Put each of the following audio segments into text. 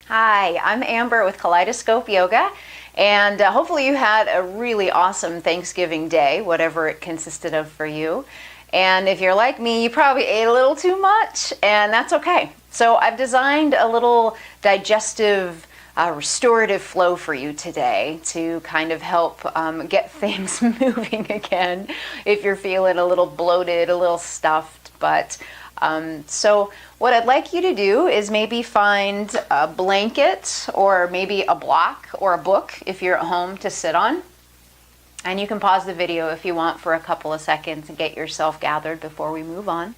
Hi, I'm Amber with Kaleidoscope Yoga, and hopefully you had a really awesome Thanksgiving day, whatever it consisted of for you. And if you're like me, you probably ate a little too much, and that's okay. So I've designed a little digestive restorative flow for you today to kind of help get things moving again if you're feeling a little bloated, a little stuffed. So what I'd like you to do is maybe find a blanket or maybe a block or a book if you're at home to sit on. And you can pause the video if you want for a couple of seconds and get yourself gathered before we move on.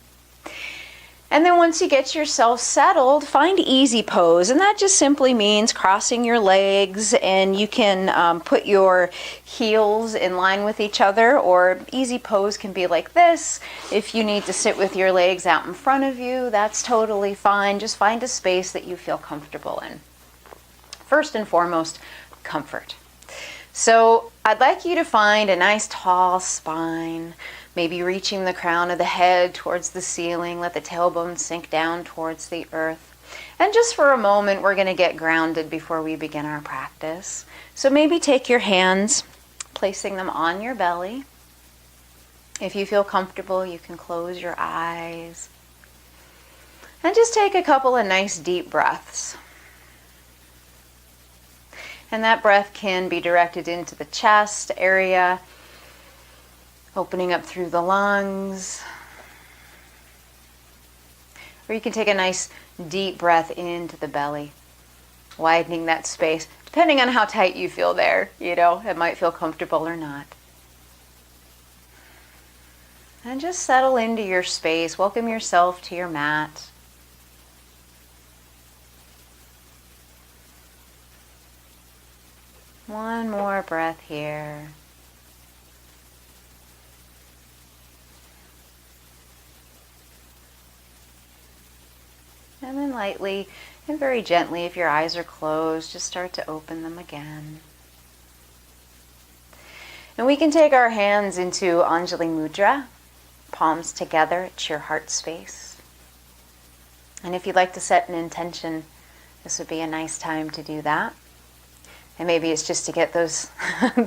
And then once you get yourself settled, find easy pose. And that just simply means crossing your legs, and you can put your heels in line with each other, or easy pose can be like this. If you need to sit with your legs out in front of you, that's totally fine. Just find a space that you feel comfortable in. First and foremost, comfort. So I'd like you to find a nice tall spine, maybe reaching the crown of the head towards the ceiling. Let the tailbone sink down towards the earth. And just for a moment, we're going to get grounded before we begin our practice. So maybe take your hands, placing them on your belly. If you feel comfortable, you can close your eyes. And just take a couple of nice deep breaths. And that breath can be directed into the chest area, opening up through the lungs. Or you can take a nice deep breath into the belly, widening that space, depending on how tight you feel there. It might feel comfortable or not. And just settle into your space. Welcome yourself to your mat. One more breath here. And then lightly and very gently, if your eyes are closed, just start to open them again. And we can take our hands into Anjali Mudra, palms together at your heart space. And if you'd like to set an intention, this would be a nice time to do that. And maybe it's just to get those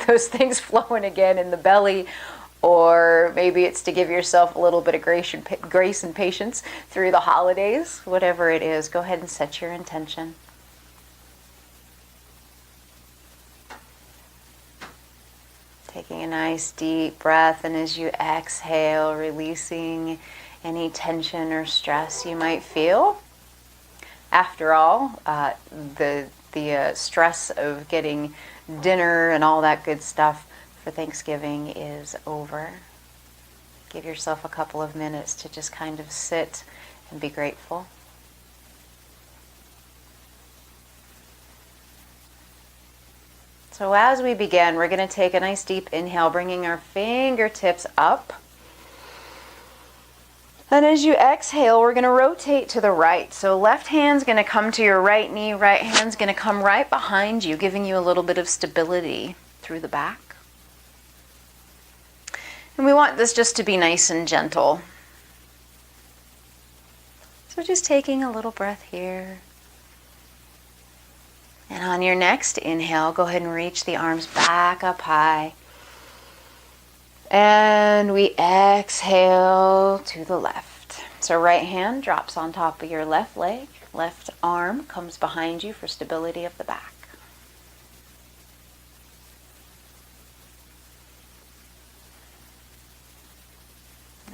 those things flowing again in the belly, or maybe it's to give yourself a little bit of grace and patience through the holidays. Whatever it is, go ahead and set your intention. Taking a nice deep breath, and as you exhale, releasing any tension or stress you might feel. After all, the stress of getting dinner and all that good stuff for Thanksgiving is over. Give yourself a couple of minutes to just kind of sit and be grateful. So as we begin, we're going to take a nice deep inhale, bringing our fingertips up. And as you exhale, we're going to rotate to the right. So left hand's going to come to your right knee, right hand's going to come right behind you, giving you a little bit of stability through the back. And we want this just to be nice and gentle. So just taking a little breath here. And on your next inhale, go ahead and reach the arms back up high. And we exhale to the left. So right hand drops on top of your left leg. Left arm comes behind you for stability of the back.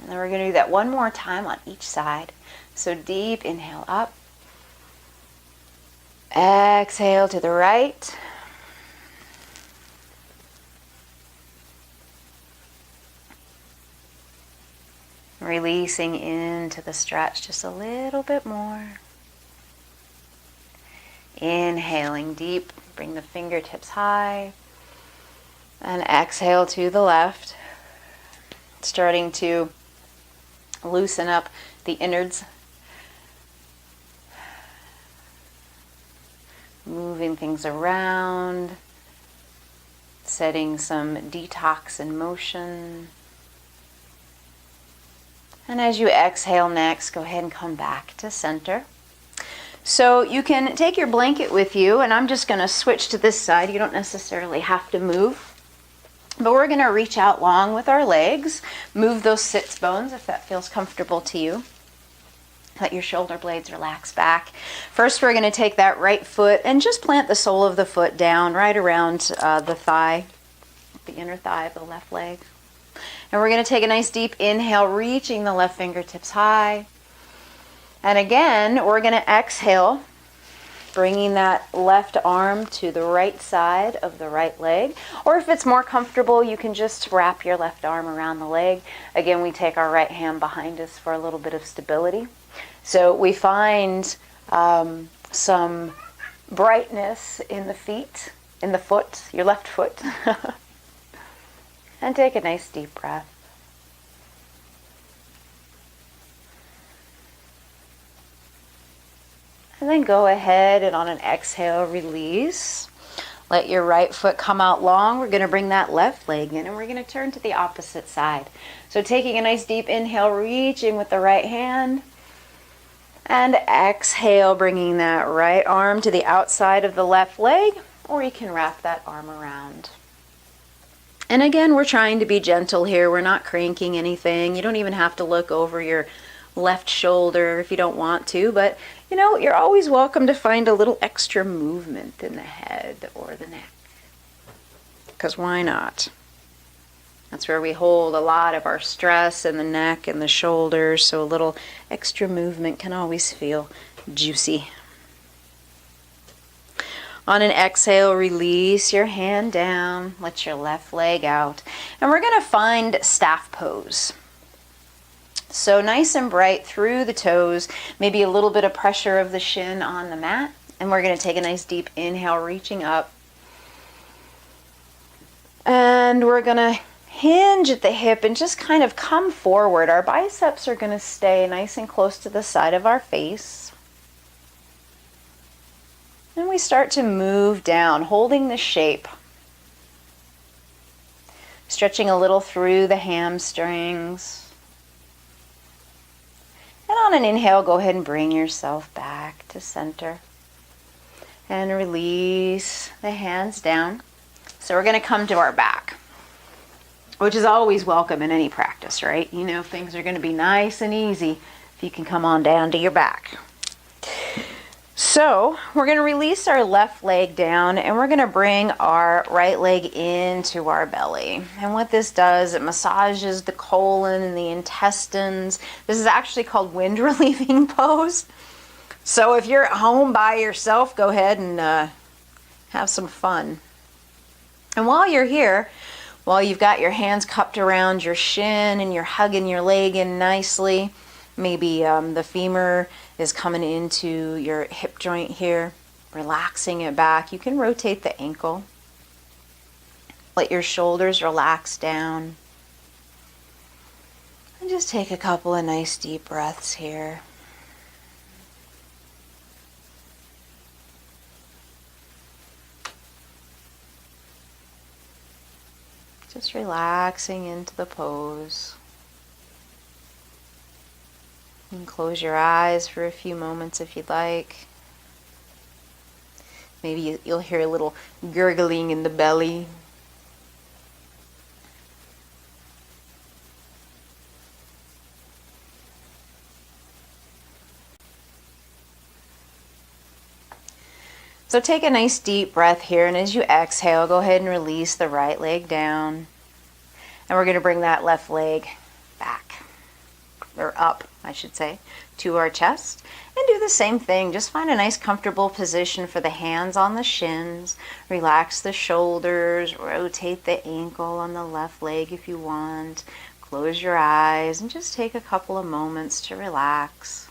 And then we're going to do that one more time on each side. So deep inhale up. Exhale to the right. Releasing into the stretch just a little bit more. Inhaling deep, bring the fingertips high. And exhale to the left. Starting to loosen up the innards. Moving things around. Setting some detox in motion. And as you exhale next, go ahead and come back to center. So you can take your blanket with you, and I'm just going to switch to this side. You don't necessarily have to move. But we're going to reach out long with our legs. Move those sits bones if that feels comfortable to you. Let your shoulder blades relax back. First, we're going to take that right foot and just plant the sole of the foot down right around the thigh, the inner thigh of the left leg. And we're going to take a nice deep inhale, reaching the left fingertips high. And again, we're going to exhale, bringing that left arm to the right side of the right leg. Or if it's more comfortable, you can just wrap your left arm around the leg. Again, we take our right hand behind us for a little bit of stability. So we find some brightness in the feet, in the foot, your left foot. And take a nice deep breath. And then go ahead and on an exhale, release. Let your right foot come out long. We're going to bring that left leg in and we're going to turn to the opposite side. So taking a nice deep inhale, reaching with the right hand. And exhale, bringing that right arm to the outside of the left leg, or you can wrap that arm around. And again, we're trying to be gentle here. We're not cranking anything. You don't even have to look over your left shoulder if you don't want to, but you know, you're always welcome to find a little extra movement in the head or the neck. Because why not? That's where we hold a lot of our stress in the neck and the shoulders, so a little extra movement can always feel juicy. On an exhale, release your hand down, let your left leg out, and we're going to find staff pose. So nice and bright through the toes, maybe a little bit of pressure of the shin on the mat, and we're going to take a nice deep inhale, reaching up, and we're going to hinge at the hip and just kind of come forward. Our biceps are going to stay nice and close to the side of our face. And we start to move down, holding the shape. Stretching a little through the hamstrings. And on an inhale, go ahead and bring yourself back to center. And release the hands down. So we're going to come to our back, which is always welcome in any practice, right? You know, things are going to be nice and easy if you can come on down to your back. So we're going to release our left leg down and we're going to bring our right leg into our belly. And what this does, it massages the colon and the intestines. This is actually called wind relieving pose. So if you're at home by yourself, go ahead and have some fun. And while you're here, while you've got your hands cupped around your shin and you're hugging your leg in nicely, maybe the femur is coming into your hip joint here, relaxing it back. You can rotate the ankle. Let your shoulders relax down. And just take a couple of nice deep breaths here. Just relaxing into the pose. You can close your eyes for a few moments if you'd like. Maybe you'll hear a little gurgling in the belly. So take a nice deep breath here, and as you exhale, go ahead and release the right leg down. And we're going to bring that left leg back, or up, I should say, to our chest. And do the same thing. Just find a nice comfortable position for the hands on the shins. Relax the shoulders, rotate the ankle on the left leg if you want. Close your eyes and just take a couple of moments to relax.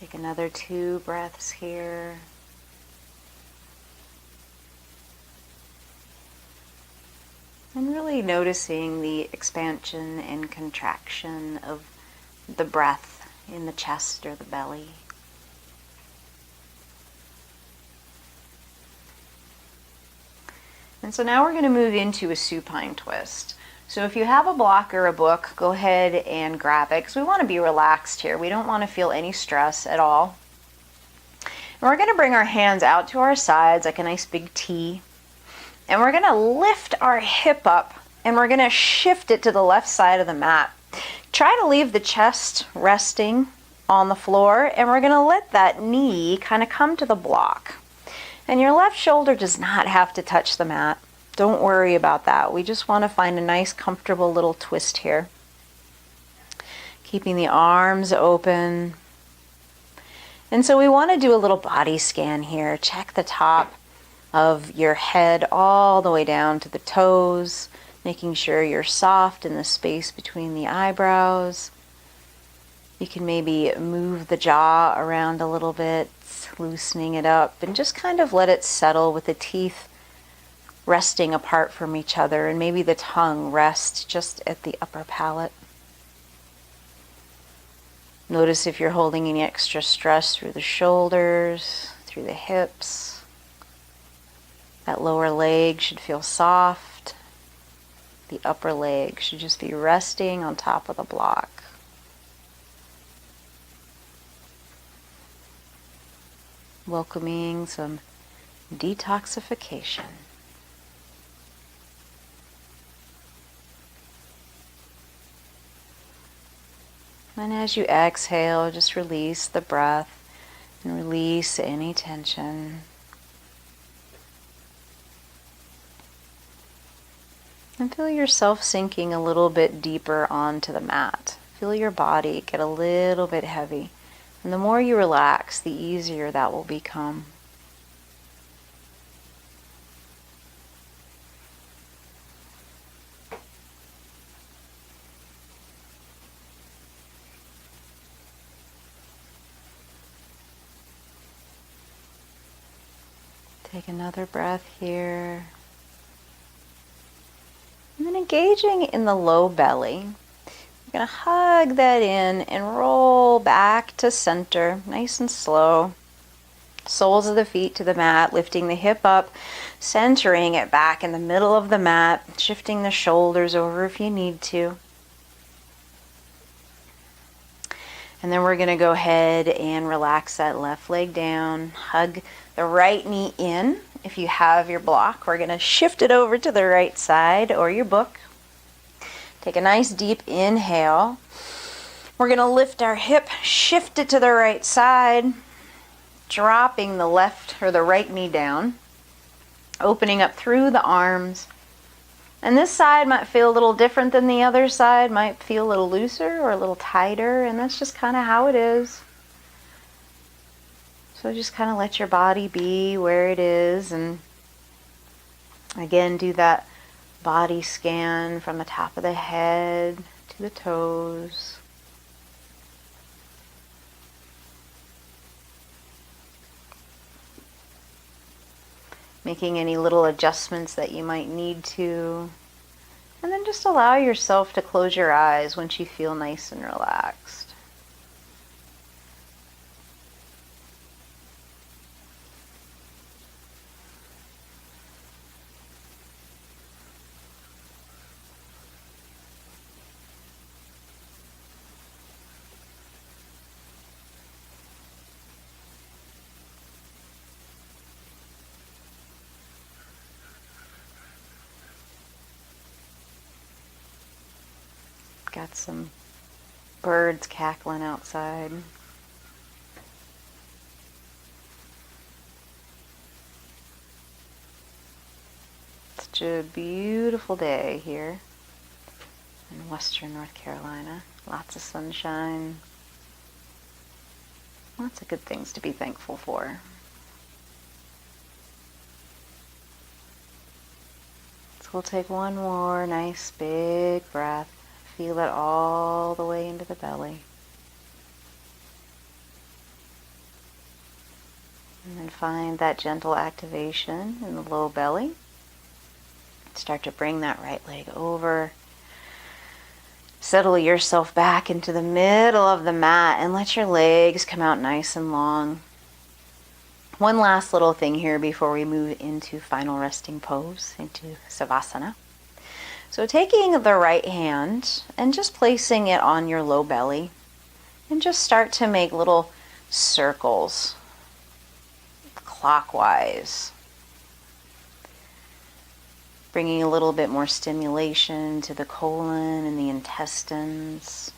Take another 2 breaths here. And really noticing the expansion and contraction of the breath in the chest or the belly. And so now we're going to move into a supine twist. So if you have a block or a book, go ahead and grab it because we want to be relaxed here. We don't want to feel any stress at all. And we're going to bring our hands out to our sides like a nice big T. And we're going to lift our hip up and we're going to shift it to the left side of the mat. Try to leave the chest resting on the floor, and we're going to let that knee kind of come to the block. And your left shoulder does not have to touch the mat. Don't worry about that. We just want to find a nice, comfortable little twist here. Keeping the arms open. And so we want to do a little body scan here. Check the top of your head all the way down to the toes, making sure you're soft in the space between the eyebrows. You can maybe move the jaw around a little bit, loosening it up, and just kind of let it settle with the teeth resting apart from each other, and maybe the tongue rest just at the upper palate. Notice if you're holding any extra stress through the shoulders, through the hips. That lower leg should feel soft. The upper leg should just be resting on top of the block. Welcoming some detoxification. And as you exhale, just release the breath and release any tension. And feel yourself sinking a little bit deeper onto the mat. Feel your body get a little bit heavy. And the more you relax, the easier that will become. Take another breath here. And then engaging in the low belly. You're going to hug that in and roll back to center, nice and slow. Soles of the feet to the mat, lifting the hip up, centering it back in the middle of the mat, shifting the shoulders over if you need to. And then we're going to go ahead and relax that left leg down, hug the right knee in. If you have your block, we're going to shift it over to the right side or your book. Take a nice deep inhale. We're going to lift our hip, shift it to the right side, dropping the left or the right knee down, opening up through the arms. And this side might feel a little different than the other side, might feel a little looser or a little tighter, and that's just kind of how it is. So just kind of let your body be where it is, and again do that body scan from the top of the head to the toes. Making any little adjustments that you might need to. And then just allow yourself to close your eyes once you feel nice and relaxed. Got some birds cackling outside. Such a beautiful day here in western North Carolina. Lots of sunshine. Lots of good things to be thankful for. So we'll take one more nice big breath. Feel it all the way into the belly. And then find that gentle activation in the low belly. Start to bring that right leg over. Settle yourself back into the middle of the mat and let your legs come out nice and long. One last little thing here before we move into final resting pose, into Savasana. So taking the right hand and just placing it on your low belly, and just start to make little circles clockwise, bringing a little bit more stimulation to the colon and the intestines.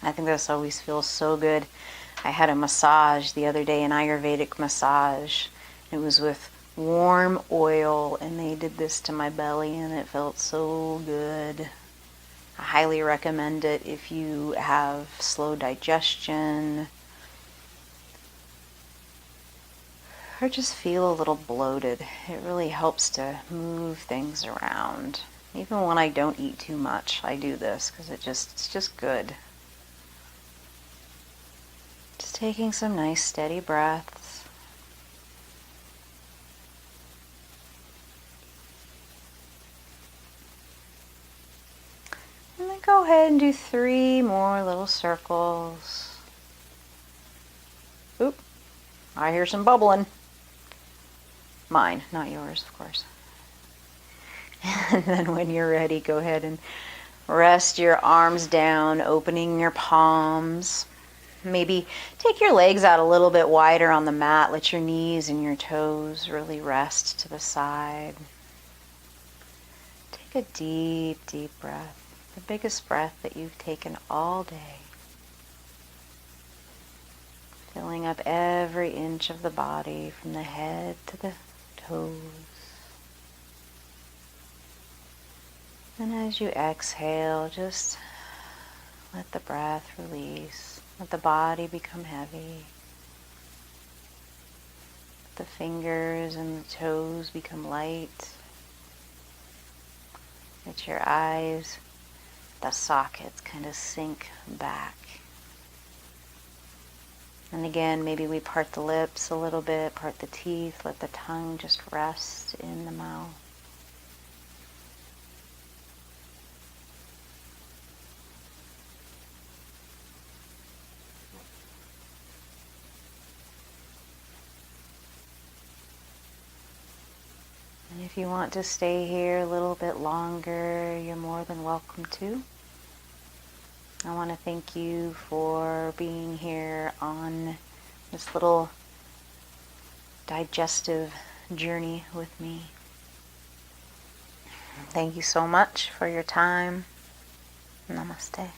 I think this always feels so good. I had a massage the other day, an Ayurvedic massage. It was with warm oil, and they did this to my belly, and it felt so good. I highly recommend it if you have slow digestion or just feel a little bloated. It really helps to move things around. Even when I don't eat too much, I do this because it's just good. Just taking some nice steady breaths. And then go ahead and do 3 more little circles. Oop, I hear some bubbling. Mine, not yours, of course. And then when you're ready, go ahead and rest your arms down, opening your palms. Maybe take your legs out a little bit wider on the mat. Let your knees and your toes really rest to the side. Take a deep, deep breath. The biggest breath that you've taken all day. Filling up every inch of the body from the head to the toes. And as you exhale, just let the breath release. Let the body become heavy. Let the fingers and the toes become light. Let your eyes, the sockets, kind of sink back. And again, maybe we part the lips a little bit, part the teeth, let the tongue just rest in the mouth. And if you want to stay here a little bit longer, you're more than welcome to. I want to thank you for being here on this little digestive journey with me. Thank you so much for your time. Namaste.